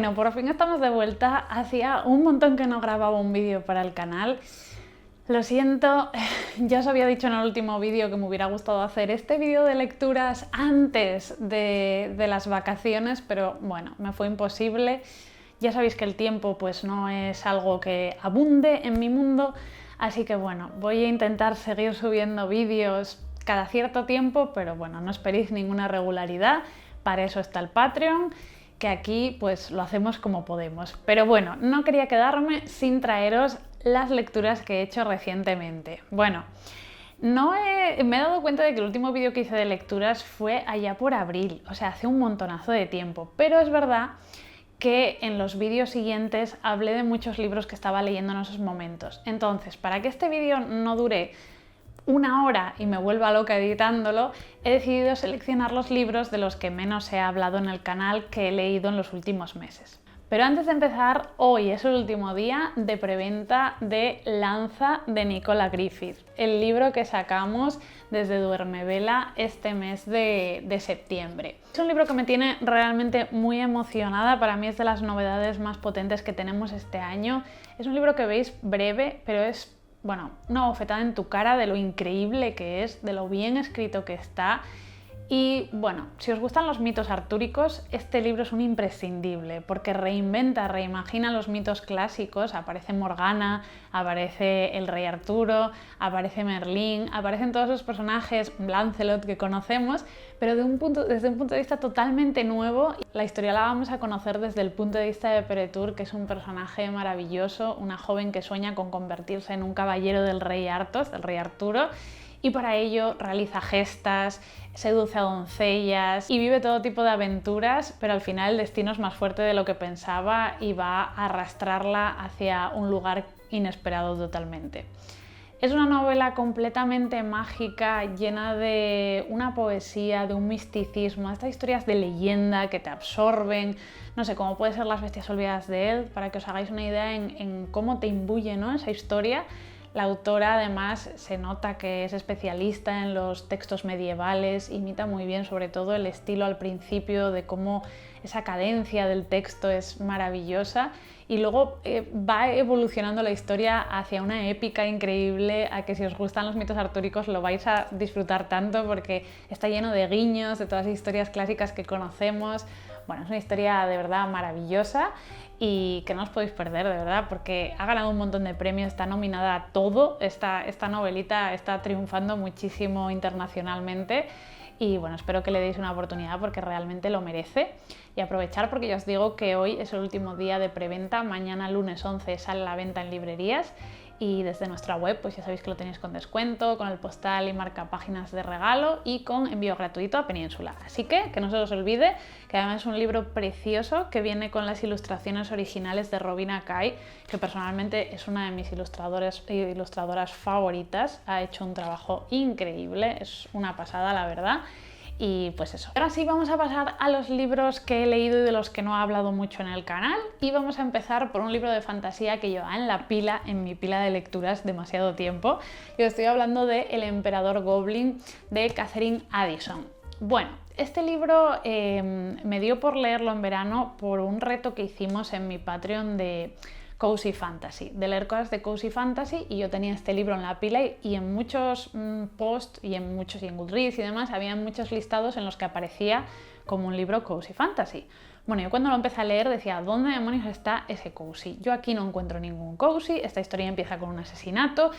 Bueno, por fin estamos de vuelta. Hacía un montón que no grababa un vídeo para el canal. Lo siento, ya os había dicho en el último vídeo que me hubiera gustado hacer este vídeo de lecturas antes de las vacaciones, pero bueno, me fue imposible. Ya sabéis que el tiempo pues no es algo que abunde en mi mundo, así que bueno, voy a intentar seguir subiendo vídeos cada cierto tiempo, pero bueno, no esperéis ninguna regularidad, para eso está el Patreon, que aquí pues lo hacemos como podemos. Pero bueno, no quería quedarme sin traeros las lecturas que he hecho recientemente. Bueno, me he dado cuenta de que el último vídeo que hice de lecturas fue allá por abril, o sea, hace un montonazo de tiempo, pero es verdad que en los vídeos siguientes hablé de muchos libros que estaba leyendo en esos momentos. Entonces, para que este vídeo no dure una hora y me vuelva loca editándolo, he decidido seleccionar los libros de los que menos he hablado en el canal que he leído en los últimos meses. Pero antes de empezar, hoy es el último día de preventa de Lanza de Nicola Griffith, el libro que sacamos desde Duermevela este mes de septiembre. Es un libro que me tiene realmente muy emocionada, para mí es de las novedades más potentes que tenemos este año. Es un libro que veis breve, pero es, bueno, una bofetada en tu cara de lo increíble que es, de lo bien escrito que está. Y bueno, si os gustan los mitos artúricos, este libro es un imprescindible porque reimagina los mitos clásicos. Aparece Morgana, aparece el rey Arturo, aparece Merlín, aparecen todos esos personajes, Lancelot, que conocemos, pero desde un punto de vista totalmente nuevo. La historia la vamos a conocer desde el punto de vista de Peretur, que es un personaje maravilloso, una joven que sueña con convertirse en un caballero del rey Arthos, del rey Arturo, y para ello realiza gestas, seduce a doncellas y vive todo tipo de aventuras, pero al final el destino es más fuerte de lo que pensaba y va a arrastrarla hacia un lugar inesperado totalmente. Es una novela completamente mágica, llena de una poesía, de un misticismo, estas historias de leyenda que te absorben, no sé, como puede ser Las bestias olvidadas de él, para que os hagáis una idea en cómo te imbuye, ¿no?, esa historia. La autora además se nota que es especialista en los textos medievales, imita muy bien sobre todo el estilo al principio, de cómo esa cadencia del texto es maravillosa, y luego va evolucionando la historia hacia una épica increíble, a que si os gustan los mitos artúricos lo vais a disfrutar tanto porque está lleno de guiños, de todas las historias clásicas que conocemos. Bueno, es una historia de verdad maravillosa y que no os podéis perder, de verdad, porque ha ganado un montón de premios, está nominada a todo, esta novelita está triunfando muchísimo internacionalmente y bueno, espero que le deis una oportunidad porque realmente lo merece. Y aprovechar porque ya os digo que hoy es el último día de preventa, mañana lunes 11 sale a la venta en librerías. Y desde nuestra web, pues ya sabéis que lo tenéis con descuento, con el postal y marcapáginas de regalo y con envío gratuito a Península. Así que no se os olvide que además es un libro precioso que viene con las ilustraciones originales de Robina Kay, que personalmente es una de mis ilustradoras favoritas. Ha hecho un trabajo increíble, es una pasada la verdad. Y pues eso. Ahora sí vamos a pasar a los libros que he leído y de los que no he hablado mucho en el canal. Y vamos a empezar por un libro de fantasía que lleva en mi pila de lecturas demasiado tiempo. Y os estoy hablando de El emperador Goblin de Catherine Addison. Bueno, este libro me dio por leerlo en verano por un reto que hicimos en mi Patreon de Cozy Fantasy, de leer cosas de Cozy Fantasy, y yo tenía este libro en la pila y en muchos posts y en Goodreads y demás había muchos listados en los que aparecía como un libro Cozy Fantasy. Bueno, yo cuando lo empecé a leer decía, ¿dónde demonios está ese cozy? Yo aquí no encuentro ningún cozy, esta historia empieza con un asesinato,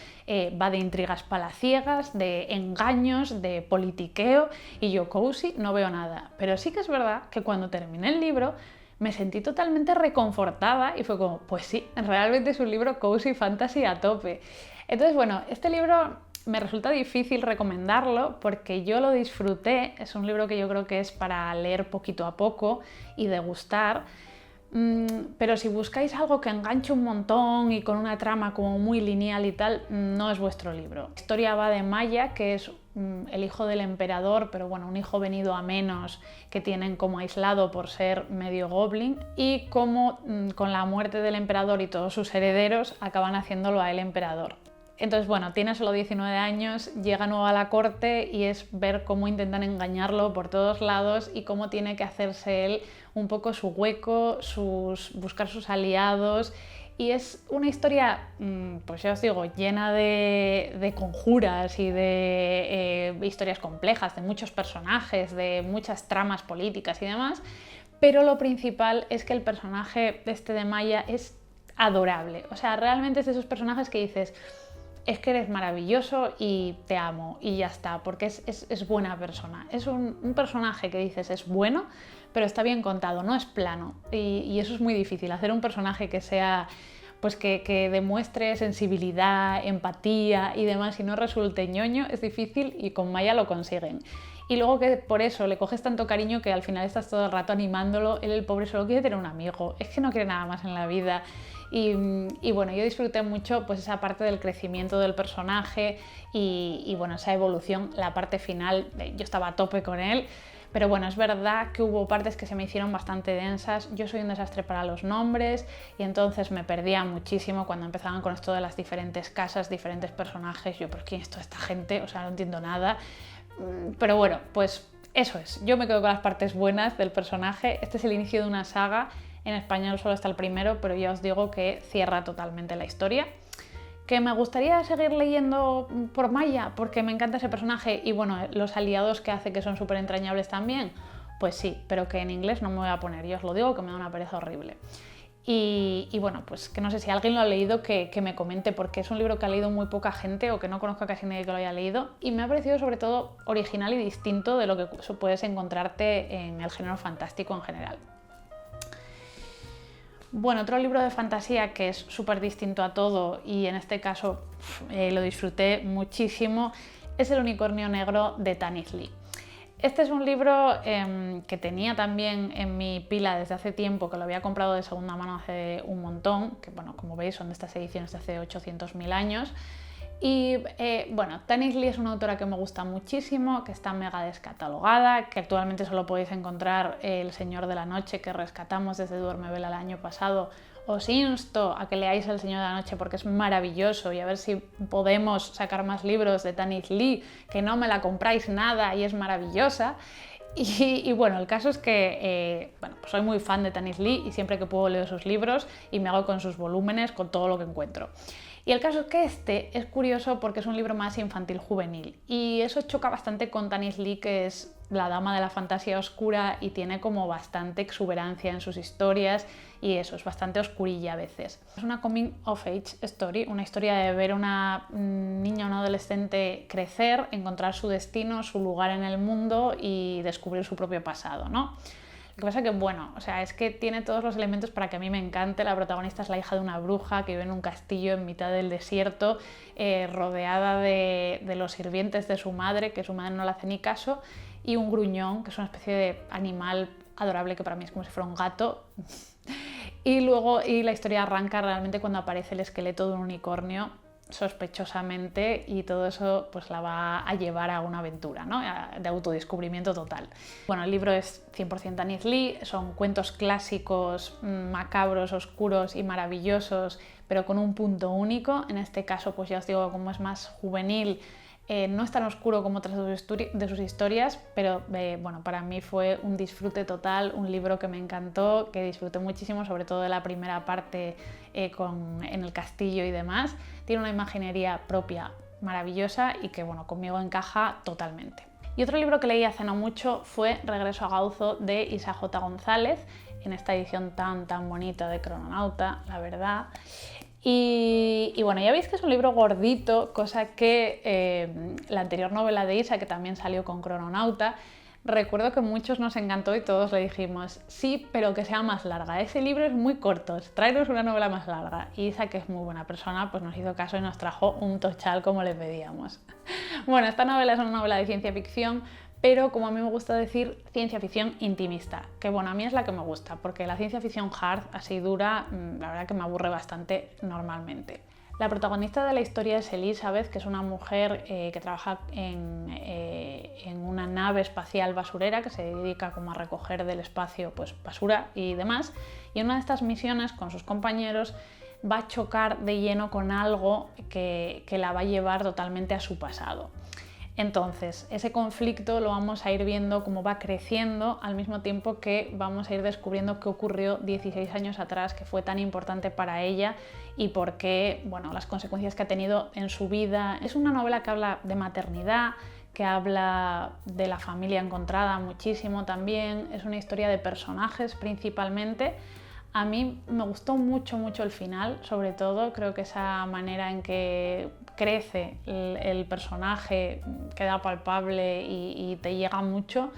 va de intrigas palaciegas, de engaños, de politiqueo, y yo cozy no veo nada. Pero sí que es verdad que cuando terminé el libro me sentí totalmente reconfortada y fue como, pues sí, realmente es un libro cozy fantasy a tope. Entonces, bueno, este libro me resulta difícil recomendarlo porque yo lo disfruté, es un libro que yo creo que es para leer poquito a poco y degustar, pero si buscáis algo que enganche un montón y con una trama como muy lineal y tal, no es vuestro libro. La historia va de Maya, que es el hijo del emperador, pero bueno, un hijo venido a menos que tienen como aislado por ser medio goblin, y cómo con la muerte del emperador y todos sus herederos acaban haciéndolo a él emperador. Entonces, bueno, tiene solo 19 años, llega nuevo a la corte y es ver cómo intentan engañarlo por todos lados y cómo tiene que hacerse él un poco su hueco, buscar sus aliados. Y es una historia, pues ya os digo, llena de conjuras y de historias complejas, de muchos personajes, de muchas tramas políticas y demás. Pero lo principal es que el personaje de Maya es adorable. O sea, realmente es de esos personajes que dices, es que eres maravilloso y te amo y ya está, porque es buena persona. Es un personaje que dices es bueno, pero está bien contado, no es plano. Y eso es muy difícil, hacer un personaje que sea, pues que demuestre sensibilidad, empatía y demás y no resulte ñoño, es difícil y con Maya lo consiguen. Y luego que por eso le coges tanto cariño que al final estás todo el rato animándolo, él el pobre solo quiere tener un amigo, es que no quiere nada más en la vida. Y bueno, yo disfruté mucho pues esa parte del crecimiento del personaje y bueno, esa evolución, la parte final, yo estaba a tope con él. Pero bueno, es verdad que hubo partes que se me hicieron bastante densas. Yo soy un desastre para los nombres y entonces me perdía muchísimo cuando empezaban con esto de las diferentes casas, diferentes personajes. Yo, ¿pero quién es toda esta gente? O sea, no entiendo nada. Pero bueno, pues eso es. Yo me quedo con las partes buenas del personaje. Este es el inicio de una saga. En español solo está el primero, pero ya os digo que cierra totalmente la historia. ¿Que me gustaría seguir leyendo por Maya? Porque me encanta ese personaje y bueno, los aliados que hace que son súper entrañables también. Pues sí, pero que en inglés no me voy a poner. Yo os lo digo que me da una pereza horrible. Y bueno, pues que no sé si alguien lo ha leído que me comente, porque es un libro que ha leído muy poca gente o que no conozco a casi nadie que lo haya leído y me ha parecido sobre todo original y distinto de lo que puedes encontrarte en el género fantástico en general. Bueno, otro libro de fantasía que es súper distinto a todo y en este caso lo disfruté muchísimo es El unicornio negro de Tanith Lee. Este es un libro que tenía también en mi pila desde hace tiempo, que lo había comprado de segunda mano hace un montón, que bueno, como veis son de estas ediciones de hace 800.000 años. Y bueno, Tanith Lee es una autora que me gusta muchísimo, que está mega descatalogada, que actualmente solo podéis encontrar El Señor de la Noche, que rescatamos desde Duerme Vela el año pasado. Os insto a que leáis El Señor de la Noche porque es maravilloso y a ver si podemos sacar más libros de Tanith Lee, que no me la compráis nada y es maravillosa. Y bueno, el caso es que bueno, pues soy muy fan de Tanith Lee y siempre que puedo leo sus libros y me hago con sus volúmenes, con todo lo que encuentro. Y el caso es que este es curioso porque es un libro más infantil juvenil y eso choca bastante con Tanith Lee, que es la dama de la fantasía oscura y tiene como bastante exuberancia en sus historias y eso, es bastante oscurilla a veces. Es una coming of age story, una historia de ver a una niña o una adolescente crecer, encontrar su destino, su lugar en el mundo y descubrir su propio pasado, ¿no? Lo que pasa que, bueno, o sea, es que tiene todos los elementos para que a mí me encante. La protagonista es la hija de una bruja que vive en un castillo en mitad del desierto, rodeada de los sirvientes de su madre, que su madre no le hace ni caso, y un gruñón, que es una especie de animal adorable que para mí es como si fuera un gato. Y luego la historia arranca realmente cuando aparece el esqueleto de un unicornio sospechosamente y todo eso pues la va a llevar a una aventura, ¿no? De autodescubrimiento total. Bueno, el libro es 100% Tanith Lee, son cuentos clásicos, macabros, oscuros y maravillosos, pero con un punto único. En este caso, pues ya os digo, como es más juvenil, no es tan oscuro como otras de sus historias, pero bueno, para mí fue un disfrute total, un libro que me encantó, que disfruté muchísimo, sobre todo de la primera parte en el castillo y demás. Tiene una imaginería propia maravillosa y que bueno, conmigo encaja totalmente. Y otro libro que leí hace no mucho fue Regreso a Gauzo de Isa J. González, en esta edición tan bonita de Crononauta, la verdad. Y bueno, ya veis que es un libro gordito, cosa que la anterior novela de Isa, que también salió con Crononauta, recuerdo que muchos nos encantó y todos le dijimos sí, pero que sea más larga. Ese libro es muy corto, tráenos una novela más larga. Y Isa, que es muy buena persona, pues nos hizo caso y nos trajo un tochal como le pedíamos. Bueno, esta novela es una novela de ciencia ficción, pero como a mí me gusta decir, ciencia ficción intimista, que bueno, a mí es la que me gusta, porque la ciencia ficción hard, así dura, la verdad que me aburre bastante normalmente. La protagonista de la historia es Elizabeth, que es una mujer que trabaja en una nave espacial basurera que se dedica como a recoger del espacio pues, basura y demás, y en una de estas misiones con sus compañeros va a chocar de lleno con algo que la va a llevar totalmente a su pasado. Entonces, ese conflicto lo vamos a ir viendo cómo va creciendo al mismo tiempo que vamos a ir descubriendo qué ocurrió 16 años atrás, que fue tan importante para ella y por qué, bueno, las consecuencias que ha tenido en su vida. Es una novela que habla de maternidad, que habla de la familia encontrada muchísimo también. Es una historia de personajes principalmente. A mí me gustó mucho el final, sobre todo. Creo que esa manera en que crece el personaje queda palpable y te llega mucho.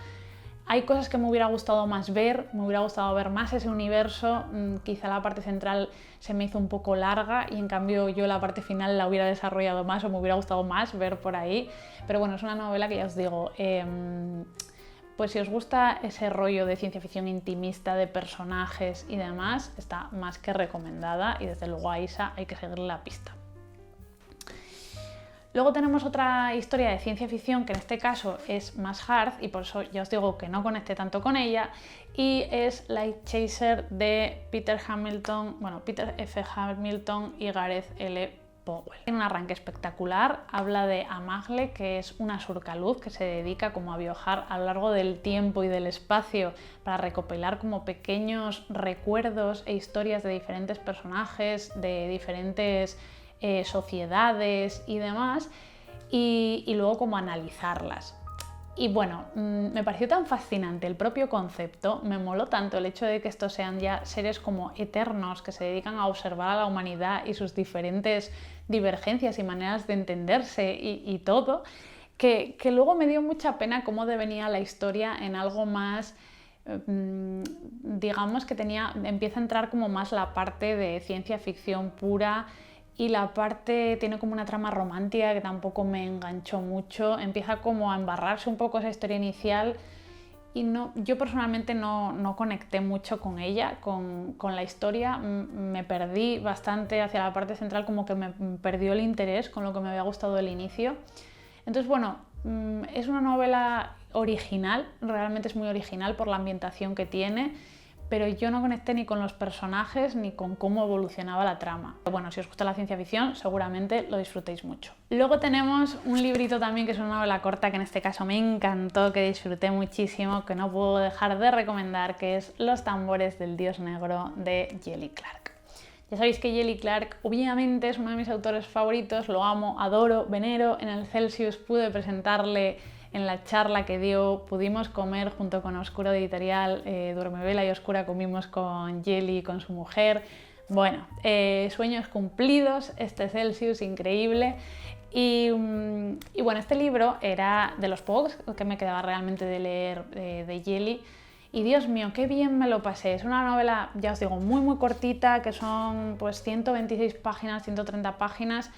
Hay cosas que me hubiera gustado más ver, me hubiera gustado ver más ese universo. Quizá la parte central se me hizo un poco larga y en cambio yo la parte final la hubiera desarrollado más o me hubiera gustado más ver por ahí. Pero bueno, es una novela que ya os digo, pues si os gusta ese rollo de ciencia ficción intimista, de personajes y demás, está más que recomendada y desde luego a Isa hay que seguirle la pista. Luego tenemos otra historia de ciencia ficción que en este caso es más hard y por eso ya os digo que no conecté tanto con ella, y es Light Chaser de Peter F. Hamilton y Gareth L. Powell. Tiene un arranque espectacular, habla de Amagle, que es una surcaluz que se dedica como a viajar a lo largo del tiempo y del espacio para recopilar como pequeños recuerdos e historias de diferentes personajes, de diferentes sociedades y demás, y luego como analizarlas. Y bueno, me pareció tan fascinante el propio concepto, me moló tanto el hecho de que estos sean ya seres como eternos que se dedican a observar a la humanidad y sus diferentes divergencias y maneras de entenderse y todo, que luego me dio mucha pena cómo devenía la historia en algo más, digamos que empieza a entrar como más la parte de ciencia ficción pura. Y la parte tiene como una trama romántica que tampoco me enganchó mucho, empieza como a embarrarse un poco esa historia inicial y yo personalmente no conecté mucho con ella, con la historia. Me perdí bastante hacia la parte central, como que me perdió el interés con lo que me había gustado del inicio. Entonces bueno, es una novela original, realmente es muy original por la ambientación que tiene, pero yo no conecté ni con los personajes ni con cómo evolucionaba la trama. Bueno, si os gusta la ciencia ficción, seguramente lo disfrutéis mucho. Luego tenemos un librito también que es una novela corta que en este caso me encantó, que disfruté muchísimo, que no puedo dejar de recomendar, que es Los tambores del dios negro de Jelly Clark. Ya sabéis que Jelly Clark obviamente es uno de mis autores favoritos, lo amo, adoro, venero. En el Celsius pude presentarle en la charla que dio, pudimos comer junto con Oscuro Editorial, Duermevela y Oscura comimos con Jelly, con su mujer. Bueno, sueños cumplidos, este Celsius increíble. Y bueno, este libro era de los pocos que me quedaba realmente de leer de Jelly. Y Dios mío, qué bien me lo pasé. Es una novela, ya os digo, muy cortita, que son pues 126 páginas, 130 páginas,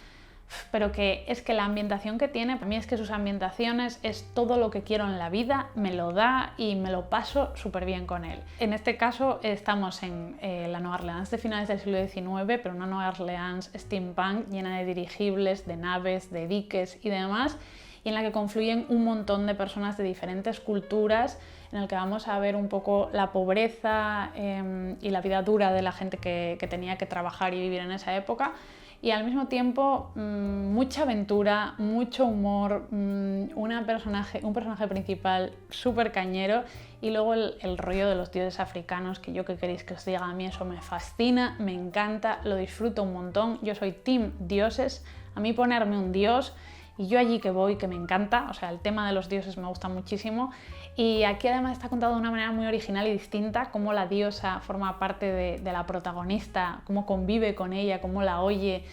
pero que es que la ambientación que tiene, para mí es que sus ambientaciones es todo lo que quiero en la vida, me lo da y me lo paso súper bien con él. En este caso estamos en la Nueva Orleans de finales del siglo XIX, pero una Nueva Orleans steampunk llena de dirigibles, de naves, de diques y demás, y en la que confluyen un montón de personas de diferentes culturas, en el que vamos a ver un poco la pobreza y la vida dura de la gente que tenía que trabajar y vivir en esa época, y al mismo tiempo mucha aventura, mucho humor, un personaje principal súper cañero, y luego el rollo de los dioses africanos, que yo qué queréis que os diga, a mí eso me fascina, me encanta, lo disfruto un montón. Yo soy team dioses, a mí ponerme un dios y yo allí que voy, que me encanta, o sea, el tema de los dioses me gusta muchísimo. Y aquí además está contado de una manera muy original y distinta, cómo la diosa forma parte de la protagonista, cómo convive con ella, cómo la oye.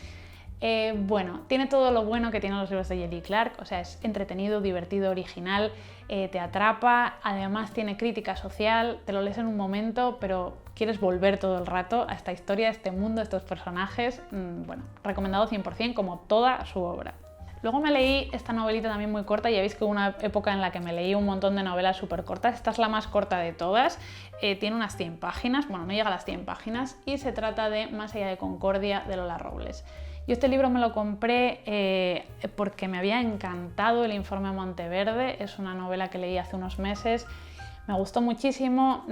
Bueno, tiene todo lo bueno que tienen los libros de Jelly Clark, o sea, es entretenido, divertido, original, te atrapa, además tiene crítica social, te lo lees en un momento, pero quieres volver todo el rato a esta historia, a este mundo, a estos personajes. Bueno, recomendado 100% como toda su obra. Luego me leí esta novelita también muy corta, ya veis que hubo una época en la que me leí un montón de novelas súper cortas, esta es la más corta de todas, tiene unas 100 páginas, bueno, no llega a las 100 páginas, y se trata de Más allá de Concordia, de Lola Robles. Yo este libro me lo compré porque me había encantado El informe Monteverde, es una novela que leí hace unos meses. Me gustó muchísimo.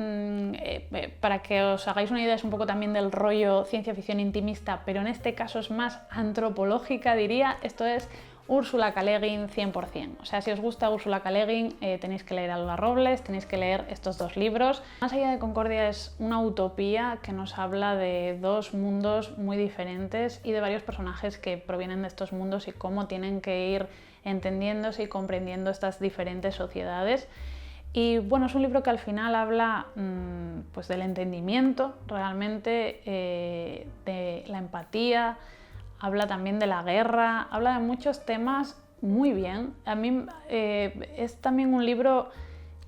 Para que os hagáis una idea, es un poco también del rollo ciencia ficción intimista, pero en este caso es más antropológica, diría. Esto es Úrsula K. Le Guin 100%. O sea, si os gusta Úrsula K. Le Guin, tenéis que leer Alba Robles, tenéis que leer estos dos libros. Más allá de Concordia es una utopía que nos habla de dos mundos muy diferentes y de varios personajes que provienen de estos mundos y cómo tienen que ir entendiéndose y comprendiendo estas diferentes sociedades. Y bueno, es un libro que al final habla pues del entendimiento realmente, de la empatía, habla también de la guerra, habla de muchos temas muy bien. A mí es también un libro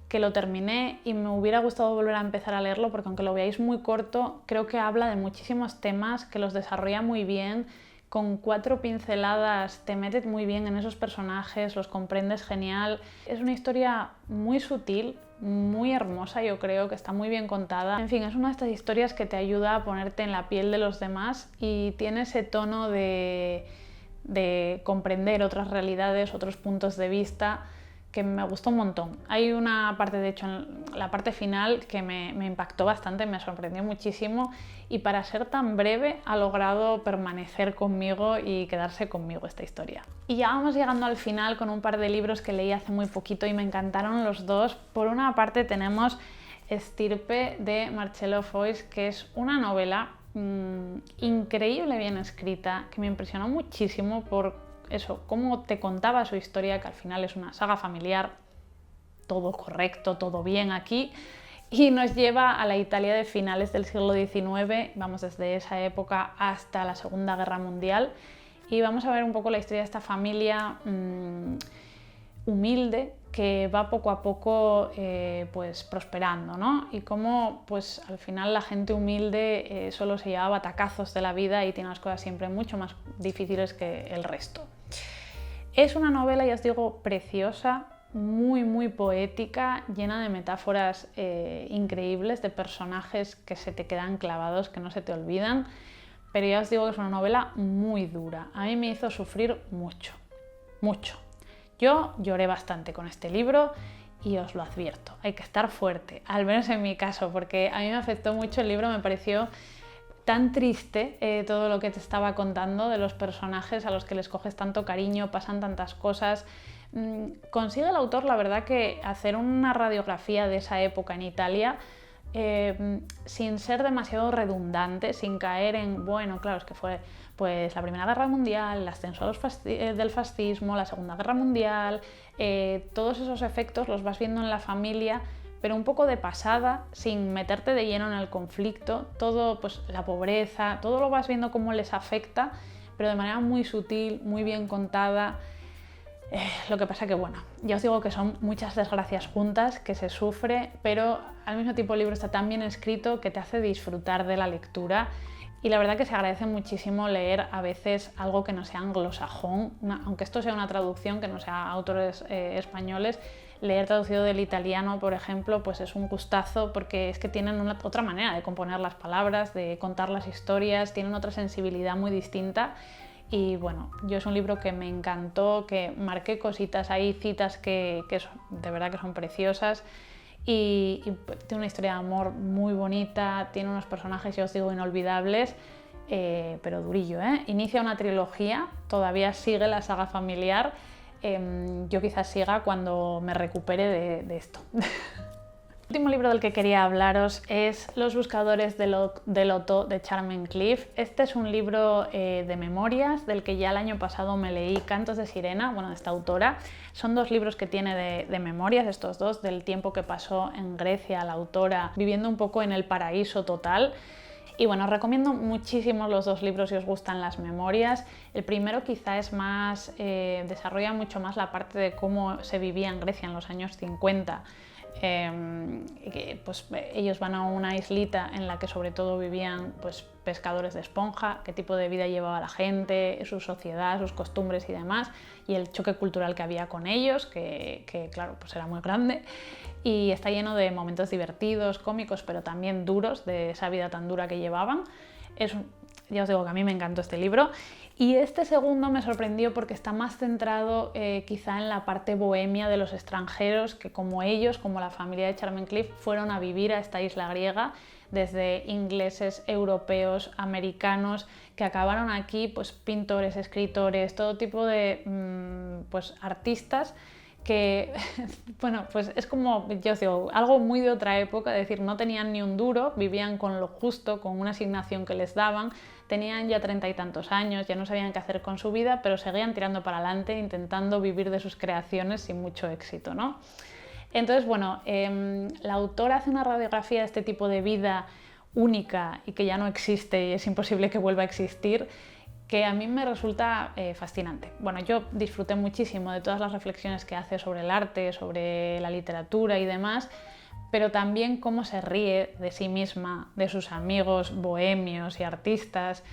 que lo terminé y me hubiera gustado volver a empezar a leerlo porque aunque lo veáis muy corto, creo que habla de muchísimos temas, que los desarrolla muy bien. Con 4 pinceladas te metes muy bien en esos personajes, los comprendes genial. Es una historia muy sutil, muy hermosa, yo creo que está muy bien contada. En fin, es una de estas historias que te ayuda a ponerte en la piel de los demás y tiene ese tono de comprender otras realidades, otros puntos de vista, que me gustó un montón. Hay una parte, de hecho, en la parte final que me impactó bastante, me sorprendió muchísimo y para ser tan breve ha logrado permanecer conmigo y quedarse conmigo esta historia. Y ya vamos llegando al final con un par de libros que leí hace muy poquito y me encantaron los dos. Por una parte tenemos Estirpe de Marcelo Foix, que es una novela increíble bien escrita, que me impresionó muchísimo por eso, cómo te contaba su historia, que al final es una saga familiar, todo correcto, todo bien aquí, y nos lleva a la Italia de finales del siglo XIX, vamos desde esa época hasta la Segunda Guerra Mundial, y vamos a ver un poco la historia de esta familia humilde que va poco a poco pues prosperando, ¿no? Y cómo pues al final la gente humilde solo se lleva batacazos de la vida y tiene las cosas siempre mucho más difíciles que el resto. Es una novela, ya os digo, preciosa, muy poética, llena de metáforas increíbles, de personajes que se te quedan clavados, que no se te olvidan, pero ya os digo que es una novela muy dura. A mí me hizo sufrir mucho. Yo lloré bastante con este libro y os lo advierto, hay que estar fuerte, al menos en mi caso, porque a mí me afectó mucho el libro, me pareció tan triste todo lo que te estaba contando de los personajes a los que les coges tanto cariño, pasan tantas cosas. Consigue el autor, la verdad, que hacer una radiografía de esa época en Italia sin ser demasiado redundante, sin caer en, bueno, claro, es que fue pues la Primera Guerra Mundial, el ascenso del fascismo, la Segunda Guerra Mundial, todos esos efectos los vas viendo en la familia, pero un poco de pasada, sin meterte de lleno en el conflicto, todo, pues la pobreza, todo lo vas viendo cómo les afecta, pero de manera muy sutil, muy bien contada. Lo que pasa que, bueno, ya os digo que son muchas desgracias juntas, que se sufre, pero al mismo tiempo el libro está tan bien escrito que te hace disfrutar de la lectura. Y la verdad que se agradece muchísimo leer a veces algo que no sea anglosajón, aunque esto sea una traducción, que no sea autores españoles, leer traducido del italiano, por ejemplo, pues es un gustazo porque es que tienen otra manera de componer las palabras, de contar las historias, tienen otra sensibilidad muy distinta. Y bueno, yo es un libro que me encantó, que marqué cositas ahí, citas que de verdad que son preciosas. Y tiene una historia de amor muy bonita, tiene unos personajes, ya os digo, inolvidables, pero durillo, ¿eh? Inicia una trilogía, todavía sigue la saga familiar, yo quizás siga cuando me recupere de esto. El último libro del que quería hablaros es Los buscadores de Loto de Charmaine Cliff. Este es un libro de memorias del que ya el año pasado me leí Cantos de Sirena, bueno, de esta autora. Son dos libros que tiene de memorias, estos dos, del tiempo que pasó en Grecia la autora, viviendo un poco en el paraíso total. Y bueno, os recomiendo muchísimo los dos libros si os gustan las memorias. El primero quizá es más, desarrolla mucho más la parte de cómo se vivía en Grecia en los años 50. Pues ellos van a una islita en la que sobre todo vivían pues, pescadores de esponja, qué tipo de vida llevaba la gente, su sociedad, sus costumbres y demás, y el choque cultural que había con ellos, que claro, pues era muy grande, y está lleno de momentos divertidos, cómicos, pero también duros, de esa vida tan dura que llevaban. Ya os digo que a mí me encantó este libro. Y este segundo me sorprendió porque está más centrado quizá en la parte bohemia de los extranjeros que como ellos, como la familia de Charmen Cliff, fueron a vivir a esta isla griega, desde ingleses, europeos, americanos, que acabaron aquí, pues pintores, escritores, todo tipo de pues, artistas que, bueno, pues es como, yo digo, algo muy de otra época, es decir, no tenían ni un duro, vivían con lo justo, con una asignación que les daban, tenían ya 30 y tantos años, ya no sabían qué hacer con su vida, pero seguían tirando para adelante, intentando vivir de sus creaciones sin mucho éxito, ¿no? Entonces, bueno, la autora hace una radiografía de este tipo de vida única y que ya no existe y es imposible que vuelva a existir, que a mí me resulta fascinante. Bueno, yo disfruté muchísimo de todas las reflexiones que hace sobre el arte, sobre la literatura y demás, pero también cómo se ríe de sí misma, de sus amigos bohemios y artistas,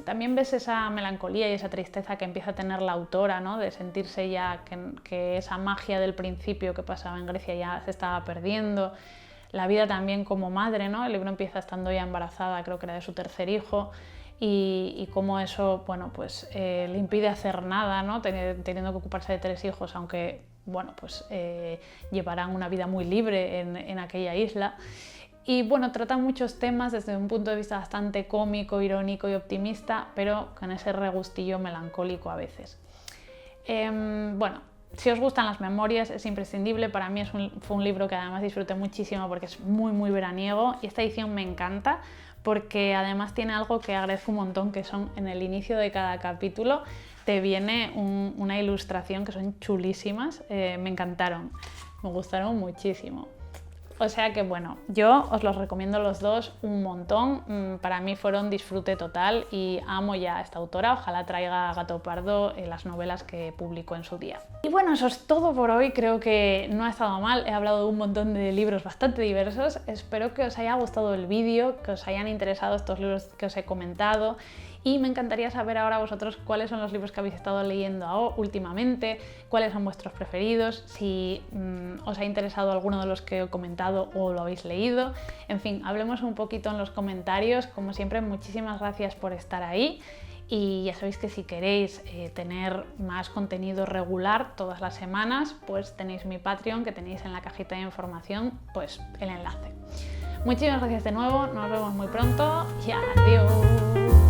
también ves esa melancolía y esa tristeza que empieza a tener la autora, ¿no? De sentirse ya que esa magia del principio que pasaba en Grecia ya se estaba perdiendo. La vida también como madre, ¿no? El libro empieza estando ya embarazada, creo que era de su tercer hijo, y cómo eso, bueno, pues le impide hacer nada, ¿no? Teniendo que ocuparse de 3 hijos, aunque, bueno, pues llevarán una vida muy libre en aquella isla. Y bueno, trata muchos temas desde un punto de vista bastante cómico, irónico y optimista, pero con ese regustillo melancólico a veces. Bueno, si os gustan las memorias es imprescindible, para mí fue un libro que además disfruté muchísimo porque es muy veraniego y esta edición me encanta porque además tiene algo que agradezco un montón, que son en el inicio de cada capítulo te viene una ilustración que son chulísimas, me encantaron, me gustaron muchísimo. O sea que bueno, yo os los recomiendo los dos un montón, para mí fueron disfrute total y amo ya a esta autora, ojalá traiga a Gato Pardo las novelas que publicó en su día. Y bueno, eso es todo por hoy, creo que no ha estado mal, he hablado de un montón de libros bastante diversos, espero que os haya gustado el vídeo, que os hayan interesado estos libros que os he comentado. Y me encantaría saber ahora vosotros cuáles son los libros que habéis estado leyendo últimamente, cuáles son vuestros preferidos, si os ha interesado alguno de los que he comentado o lo habéis leído. En fin, hablemos un poquito en los comentarios. Como siempre, muchísimas gracias por estar ahí. Y ya sabéis que si queréis tener más contenido regular todas las semanas, pues tenéis mi Patreon, que tenéis en la cajita de información, pues el enlace. Muchísimas gracias de nuevo, nos vemos muy pronto y adiós.